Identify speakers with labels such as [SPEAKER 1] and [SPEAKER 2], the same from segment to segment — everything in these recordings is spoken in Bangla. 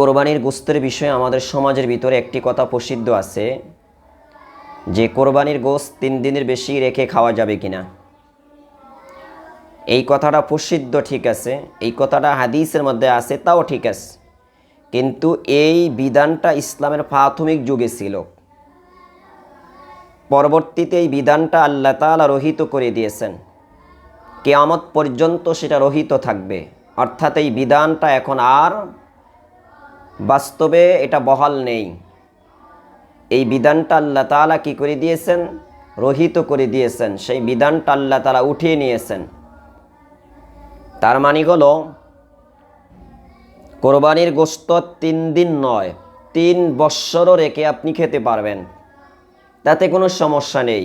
[SPEAKER 1] কোরবানির গোশতের বিষয়ে আমাদের সমাজের ভিতরে একটি কথা প্রসিদ্ধ আছে যে কোরবানির গোশত 3 দিনের বেশি রেখে খাওয়া যাবে কিনা। এই কথাটা প্রসিদ্ধ, ঠিক আছে, এই কথাটা হাদিসের মধ্যে আছে, তাও ঠিক আছে, কিন্তু এই বিধানটা ইসলামের প্রাথমিক যুগে ছিল। পরবর্তীতে এই বিধানটা আল্লাহ তাআলা রহিত করে দিয়েছেন, কিয়ামত পর্যন্ত সেটা রহিত থাকবে। অর্থাৎ এই বিধানটা এখন আর বাস্তবে এটা বহাল নেই। এই বিধানটা আল্লাহ তাআলা কি করে দিয়েছেন? রহিত করে দিয়েছেন। সেই বিধানটা আল্লাহ তাআলা উঠিয়ে নিয়েছেন। তার মানে হলো কোরবানির গোশত 3 দিন নয়, 3 বৎসরও রেখে আপনি খেতে পারবেন, তাতে কোনো সমস্যা নেই।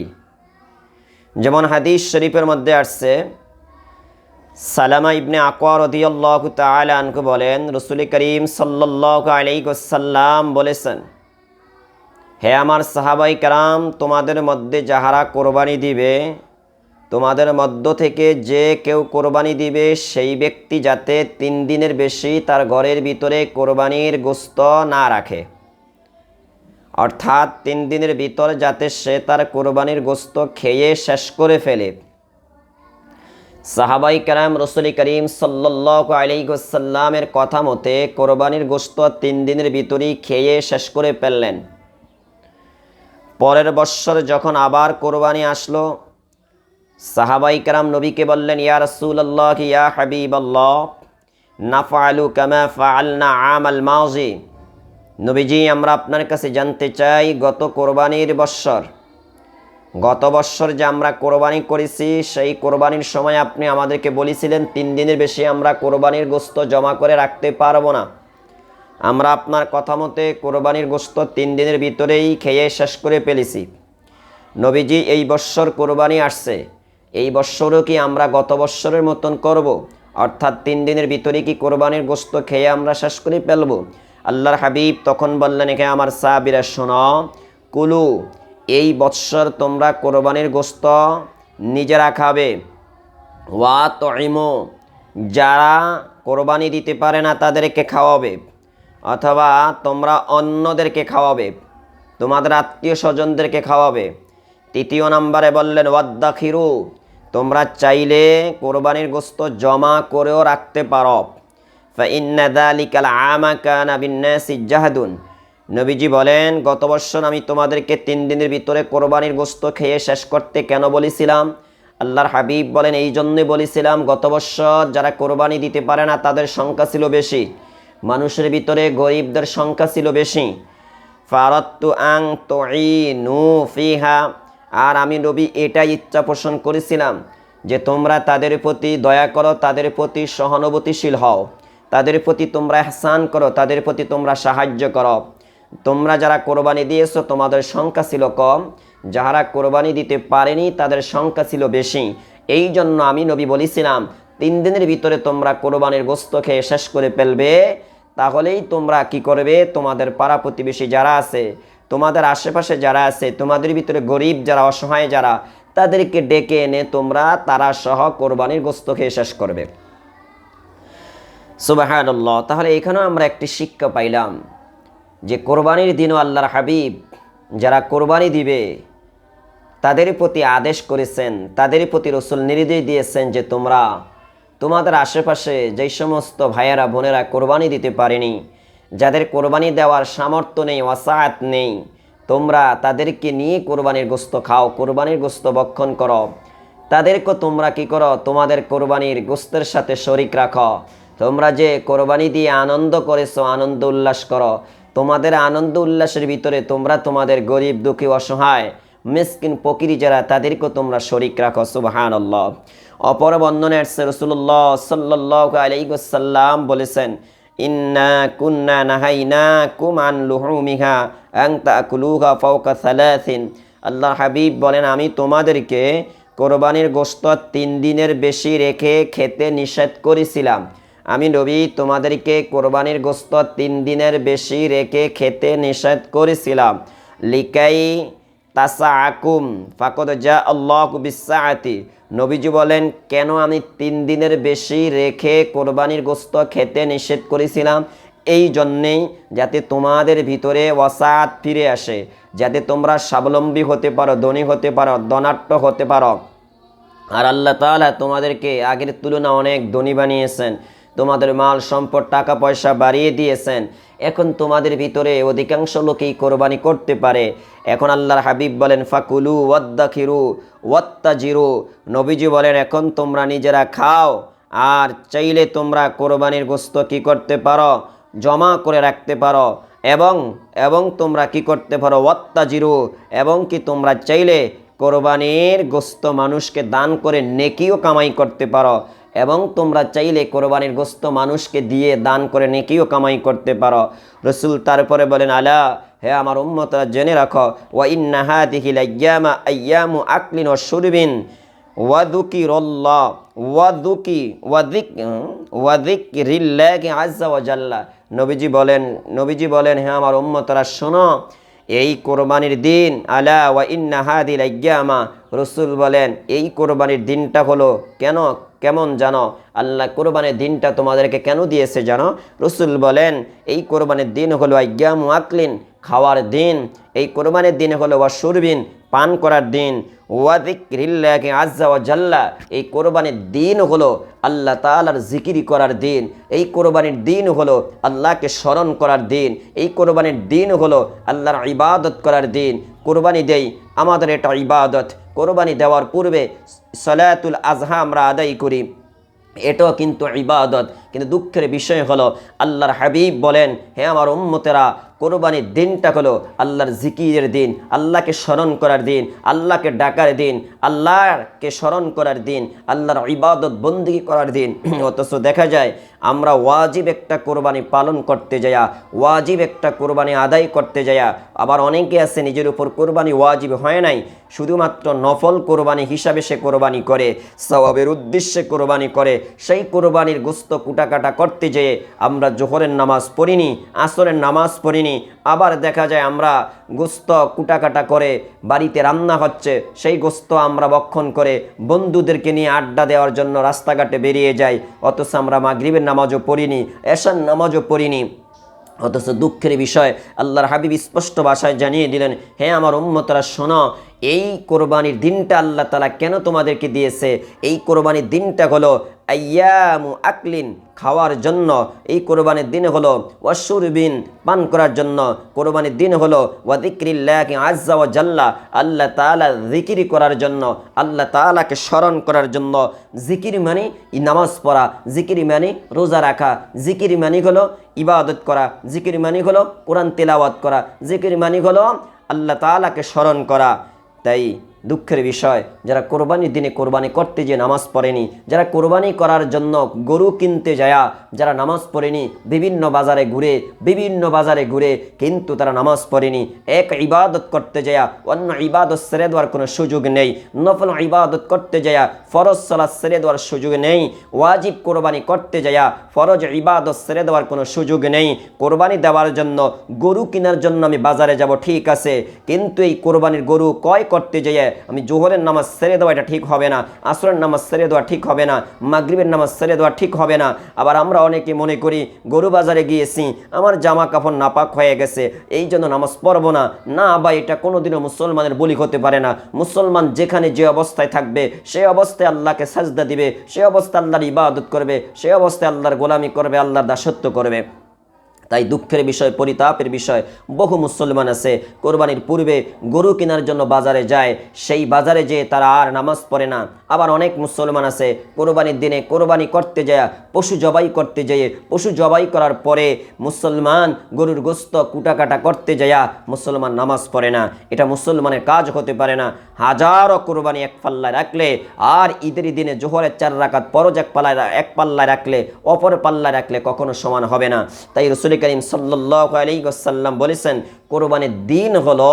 [SPEAKER 1] যেমন হাদিস শরীফের মধ্যে আসছে, সালামা ইবনে আকওয়া রাদিয়াল্লাহু তাআলা আনহু বলেন, রাসূল করিম সাল্লাল্লাহু আলাইহি ওয়াসাল্লাম বলেছেন, হে আমার সাহাবাই কেরাম, তোমাদের মধ্যে যাহারা কোরবানি দিবে, তোমাদের মধ্য থেকে যে কেউ কোরবানি দিবে সেই ব্যক্তি যাতে 3 দিনের বেশি তার ঘরের ভিতরে কোরবানির গোশত না রাখে। অর্থাৎ 3 দিনের ভিতর যাতে সে তার কোরবানির গোশত খেয়ে শেষ করে ফেলে। সাহাবাই কেরাম রাসূল করিম সাল্লাল্লাহু আলাইহি ওয়াসাল্লামের কথা মতে কোরবানির গোশত 3 দিনের ভিতরেই খেয়ে শেষ করে ফেললেন। পরের বৎসর যখন আবার কোরবানি আসলো, সাহাবাই কেরাম নবীকে বললেন, ইয়া রাসূলুল্লাহ, ইয়া হাবিবাল্লাহ, নাফআলু কামা ফাআলনা আমাল মাযি। নবীজি, আমরা আপনার কাছে জানতে চাই, গত বৎসর যে আমরা কোরবানি করেছি, সেই কোরবানির সময় আপনি আমাদেরকে বলেছিলেন 3 দিনের বেশি আমরা কোরবানির গোশত জমা করে রাখতে পারবো না। আমরা আপনার কথা মতে কোরবানির গোশত 3 দিনের ভিতরেই খেয়ে শেষ করে ফেলেছি। নবীজি, এই বৎসর কোরবানি আসছে, এই বৎসরও কি আমরা গত বৎসরের মতন করব? অর্থাৎ 3 দিনের ভিতরে কি কোরবানির গোশত খেয়ে আমরা শেষ করে ফেলব? আল্লাহর হাবিব তখন বললেন, হে আমার সাহাবীরা শোনো, কুলু, এই বৎসর তোমরা কোরবানির গোশত নিজেরা খাবে, ওয়া তুইমু, যারা কোরবানি দিতে পারে না তাদেরকে খাওয়াবে, অথবা তোমরা অন্যদেরকে খাওয়াবে, তোমাদের আত্মীয় স্বজনদেরকে খাওয়াবে। 3 নম্বরে বললেন, ওয়াদ্দাখিরু, তোমরা চাইলে কোরবানির গোশত জমা করেও রাখতে পারো। ফাইন্না যালিকাল আমা কানা বিন্নাসি জাহদুন। নবীজি বলেন, গত বৎসর আমি তোমাদেরকে 3 দিনের ভিতরে কোরবানির গোশত খেয়ে শেষ করতে কেন বলেছিলাম? আল্লাহর হাবিব বলেন, এই জন্যই বলেছিলাম, গত বৎসর যারা কোরবানি দিতে পারে না তাদের সংখ্যা ছিল বেশি, মানুষের ভিতরে গরিবদের সংখ্যা ছিল বেশি। ফারাত্তু আন তুইনু ফিহা, আর আমি নবী এটাই ইচ্ছা পোষণ করেছিলাম যে তোমরা তাদের প্রতি দয়া করো, তাদের প্রতি সহানুভূতিশীল হও, তাদের প্রতি তোমরা ইহসান করো, তাদের প্রতি তোমরা সাহায্য করো। তোমরা যারা কোরবানি দিয়েছো তোমাদের সংখ্যা ছিল কম, যারা কোরবানি দিতে পারেনি তাদের সংখ্যা ছিল বেশি। এই জন্য আমি নবী বলেছিলাম 3 দিনের ভিতরে তোমরা কোরবানির গোশত খেয়ে শেষ করে ফেলবে। তাহলেই তোমরা কি করবে? তোমাদের পাড়া প্রতিবেশী যারা আছে, তোমাদের আশেপাশে যারা আছে, তোমাদের ভিতরে গরিব যারা, অসহায় যারা, তাদেরকে ডেকে এনে তোমরা তারা সহ কোরবানির গোশত খেয়ে শেষ করবে। সুবহানাল্লাহ। তাহলে এখানেও আমরা একটি শিক্ষা পাইলাম যে কোরবানির দিনও আল্লাহর হাবিব যারা কোরবানি দিবে তাদের প্রতি আদেশ করেছেন, তাদের প্রতি রাসূল নির্দেশ দিয়েছেন যে তোমরা তোমাদের আশেপাশে যেই সমস্ত ভাইয়েরা বোনেরা কোরবানি দিতে পারেনি, যাদের কোরবানি দেওয়ার সামর্থ্য নেই, ওয়াসাআত নেই, তোমরা তাদেরকে নিয়ে কোরবানির গোশত খাও, কোরবানির গোশত ভক্ষণ করো। তাদেরকে তোমরা কি করো? তোমাদের কোরবানির গোশতের সাথে শরীক রাখো। তোমরা যে কোরবানি দিয়ে আনন্দ করেছো, আনন্দ উল্লাস করো। তোমাদের আনন্দ উল্লাসের ভিতরে তোমরা তোমাদের গরিব, দুঃখী, অসহায়, মিসকিন, ফকিরি যারা, তাদেরকে তোমরা শরীক রাখো। সুবহানাল্লাহ। অপর বর্ণনায় আসছে, রাসূলুল্লাহ সাল্লাল্লাহু আলাইহি ওয়াসাল্লাম বলেছেন, ইন্না কুন্না নাহাইনাকুম আন লুহুমিহা আন তাকুলুহা ফাওকা সালাসিন। আল্লাহর হাবিব বলেন, আমি তোমাদেরকে কোরবানির গোশত 3 দিনের বেশি রেখে খেতে নিষেধ করেছিলাম। আমি নবী তোমাদেরকে কোরবানির গোশত 3 দিনের বেশি রেখে খেতে নিষেধ করেছিলাম। লিকাই তাসাআকুম ফাকাদ জা আল্লাহু বিসসাআতি। নবীজি বলেন, কেন আমি 3 দিনের বেশি রেখে কোরবানির গোশত খেতে নিষেধ করেছিলাম? এই জন্যেই যাতে তোমাদের ভিতরে ওয়াসাত ফিরে আসে, যাতে তোমরা স্বাবলম্বী হতে পারো, ধনী হতে পারো, ধনাঢ্য হতে পারো। আর আল্লাহ তাআলা তোমাদেরকে আগের তুলনায় অনেক ধনী বানিয়েছেন, তোমাদের মাল সম্পদ টাকা পয়সা বাড়িয়ে দিয়েছেন। এখন তোমাদের ভিতরে অধিকাংশ লোকই কোরবানি করতে পারে। এখন আল্লাহর হাবিব বলেন ফাকুলু ওয়াদ্দাখিরু ওয়াত্তাজিরু, নবীজি বলেন এখন তোমরা নিজেরা খাও, আর চাইলে তোমরা কোরবানির গোশত কি করতে পারো, জমা করে রাখতে পারো, এবং তোমরা কি করতে পারো ওয়াত্তাজিরু, এবং কি তোমরা চাইলে কোরবানির গোশত মানুষকে দান করে নেকিও কামাই করতে পারো, এবং তোমরা চাইলে কোরবানির গোশত মানুষকে দিয়ে দান করে নেকিও কামাই করতে পারো। রসুল তারপরে বলেন আলা, হে আমার উম্মতরা জেনে রাখো, ওয়া ইন্না হাদিহিল আইয়ামা আইয়ামু আকলিন ওয়া শুরবিন ওয়া যুকিরুল্লাহ ওয়া যিকরিল্লাহি আযজা ওয়া জাল্লা। নবীজি বলেন হে আমার উম্মতরা শোনো, এই কোরবানির দিন আলা ওয়া ইন্না হাদিল আইয়ামা, রসুল বলেন এই কোরবানির দিনটা হলো কেমন জানো? আল্লাহ কোরবানির দিনটা তোমাদেরকে কেন দিয়েছে জানো? রসুল বলেন এই কোরবানির দিন হলো আইয়ামু আকলিন, খাওয়ার দিন। এই কোরবানির দিন হলো ওয়া শুরবিন, পান করার দিন। ওয়া যিকরিল্লাহি আযজা ওয়া জাল্লা, এই কোরবানির দিন হলো আল্লাহ তাআলার জিকির করার দিন। এই কোরবানির দিন হলো আল্লাহকে স্মরণ করার দিন। এই কোরবানির দিন হলো আল্লাহর ইবাদত করার দিন। কোরবানি দেই, আমাদের এটা ইবাদত। কোরবানি দেওয়ার পূর্বে সালাতুল আজহা আমরা আদায় করি, এটাও কিন্তু ইবাদত। কিন্তু দুঃখের বিষয় হলো আল্লাহর হাবিব বলেন হে আমার উম্মতেরা, কোরবানির দিনটা হলো আল্লাহর জিকিরের দিন, আল্লাহকে স্মরণ করার দিন, আল্লাহকে ডাকার দিন, আল্লাহকে স্মরণ করার দিন, আল্লাহর ইবাদত বন্দেগী করার দিন। অথচ দেখা যায় আমরা ওয়াজিব একটা কোরবানি পালন করতে যাইয়া, ওয়াজিব একটা কোরবানি আদায় করতে যাইয়া, আবার অনেকে আছে নিজের উপর কোরবানি ওয়াজিব হয় নাই, শুধুমাত্র নফল কোরবানি হিসাবে সে কোরবানি করে, সওয়াবের উদ্দেশ্যে কোরবানি করে। সেই কোরবানির গোশত কুটাকাটা করতে যেয়ে আমরা জোহরের নামাজ পড়িনি, আসরের নামাজ পড়িনি, আবার দেখা যায় আমরা গোশত কুটাকাটা করে বাড়িতে রান্না হচ্ছে, সেই গোশত আমরা ভক্ষণ করে বন্ধুদেরকে নিয়ে আড্ডা দেওয়ার জন্য রাস্তাঘাটে বেরিয়ে যাই, অথচ আমরা মাগরিবের নামাজও পড়িনি, এশার নামাজও পড়িনি। অথচ দুঃখের বিষয় আল্লাহর হাবিব স্পষ্ট ভাষায় জানিয়ে দিলেন হে আমার উম্মতরা শোনো, এই কোরবানির দিনটা আল্লাহ তাআলা কেন তোমাদেরকে দিয়েছে? এই কোরবানির দিনটা হলো আইয়ামু আকলিন, খাওয়ার জন্য। এই কোরবানির দিন হলো ওয়াশুরবিন, পান করার জন্য। কোরবানির দিন হলো ওয়া যিকরিল্লাহি আযজা ওয়া জাল্লা, আল্লাহ তাআলা জিকির করার জন্য, আল্লাহ তাআলাকে স্মরণ করার জন্য। জিকির মানে নামাজ পড়া, জিকির মানে রোজা রাখা, জিকির মানে হলো ইবাদত করা, জিকির মানে হলো কোরআন তেলাওয়াত করা, জিকির মানে হলো আল্লাহ তাআলাকে স্মরণ করা। তাই দুঃখের বিষয় যারা কোরবানির দিনে কোরবানি করতে যে নামাজ পড়েনি, যারা কোরবানি করার জন্য গরু কিনতে যায়, যারা নামাজ পড়েনি, বিভিন্ন বাজারে ঘুরে কিন্তু তারা নামাজ পড়েনি। এক ইবাদত করতে যায় অন্য ইবাদত ছেড়ে দেওয়ার কোনো সুযোগ নেই, নফল ইবাদত করতে যায় ফরজ সালাত ছেড়ে দেওয়ার সুযোগ নেই, ওয়াজিব কোরবানি করতে যায় ফরজ ইবাদত ছেড়ে দেওয়ার কোনো সুযোগ নেই। কোরবানি দেওয়ার জন্য গরু কেনার জন্য আমি বাজারে যাব ঠিক আছে, কিন্তু এই কোরবানির গরু ক্রয় করতে যেয়ে আমি জোহরের নামাজ ছেড়ে দেওয়া এটা ঠিক হবে না, আসরের নামাজ ছেড়ে দেওয়া ঠিক হবে না, মাগরিবের নামাজ ছেড়ে দেওয়া ঠিক হবে না। আবার আমরা অনেকে মনে করি গরু বাজারে গিয়েছি, আমার জামা কাপড় নাপাক হয়ে গেছে, এই জন্য নামাজ পড়বো না। না ভাই, এটা কোনোদিনও মুসলমানের বলি হতে পারে না। মুসলমান যেখানে যে অবস্থায় থাকবে সেই অবস্থায় আল্লাহকে সাজদা দিবে, সেই অবস্থায় আল্লাহর ইবাদত করবে, সেই অবস্থায় আল্লাহর গোলামি করবে, আল্লাহর দাসত্ব করবে। তাই দুঃখের বিষয়, পরিতাপের বিষয়, বহু মুসলমান আছে কোরবানির পূর্বে গরু কেনার জন্য বাজারে যায়, সেই বাজারে যেয়ে তারা আর নামাজ পড়ে না। আবার অনেক মুসলমান আছে কোরবানির দিনে কোরবানি করতে যায়, পশু জবাই করতে যেয়ে, পশু জবাই করার পরে মুসলমান গরুর গোশত কুটাকাটা করতে যায়, মুসলমান নামাজ পড়ে না। এটা মুসলমানের কাজ হতে পারে না। হাজারো কোরবানি এক পাল্লায় রাখলে আর ঈদের দিনে জোহরের 4 রাকাত ফরজ এক পাল্লায় রাখলে, অপর পাল্লায় রাখলে কখনো সমান হবে না। তাই রাসূল করিম সাল্লাল্লাহু আলাইহি ওয়াসাল্লাম বলেছেন কোরবানির দিন হলো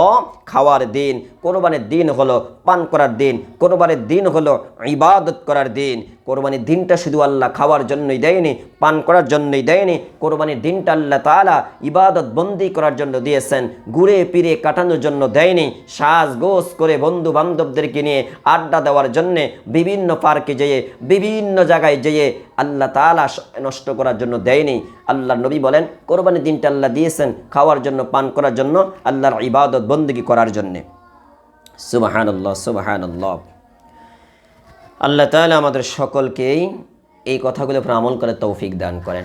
[SPEAKER 1] খাওয়ার দিন, কোরবানির দিন হলো পান করার দিন, কোরবানির দিন হলো ইবাদত করার দিন। কোরবানির দিনটা শুধু আল্লাহ খাওয়ার জন্যই দেয়নি, পান করার জন্যই দেয়নি। কোরবানির দিনটা আল্লাহ তাআলা ইবাদত বন্দি করার জন্য দিয়েছেন, ঘুরে ফিরে কাটানোর জন্য দেয়নি। সাজগোজ করে বন্ধু বান্ধবদেরকে নিয়ে আড্ডা দেওয়ার জন্যে বিভিন্ন পার্কে যেয়ে বিভিন্ন জায়গায় যেয়ে আল্লাহ তাআলা নষ্ট করার জন্য দেয়নি। আল্লাহর নবী বলেন কোরবানির দিনটা আল্লাহ দিয়েছেন খাওয়ার জন্য, পান করার জন্য, আল্লাহর ইবাদত বন্দেগী করার জন্যে। সুবহানাল্লাহ, সুবহানাল্লাহ। আল্লাহ তাআলা আমাদের সকলকেই এই কথাগুলোর উপর আমল করে তৌফিক দান করেন।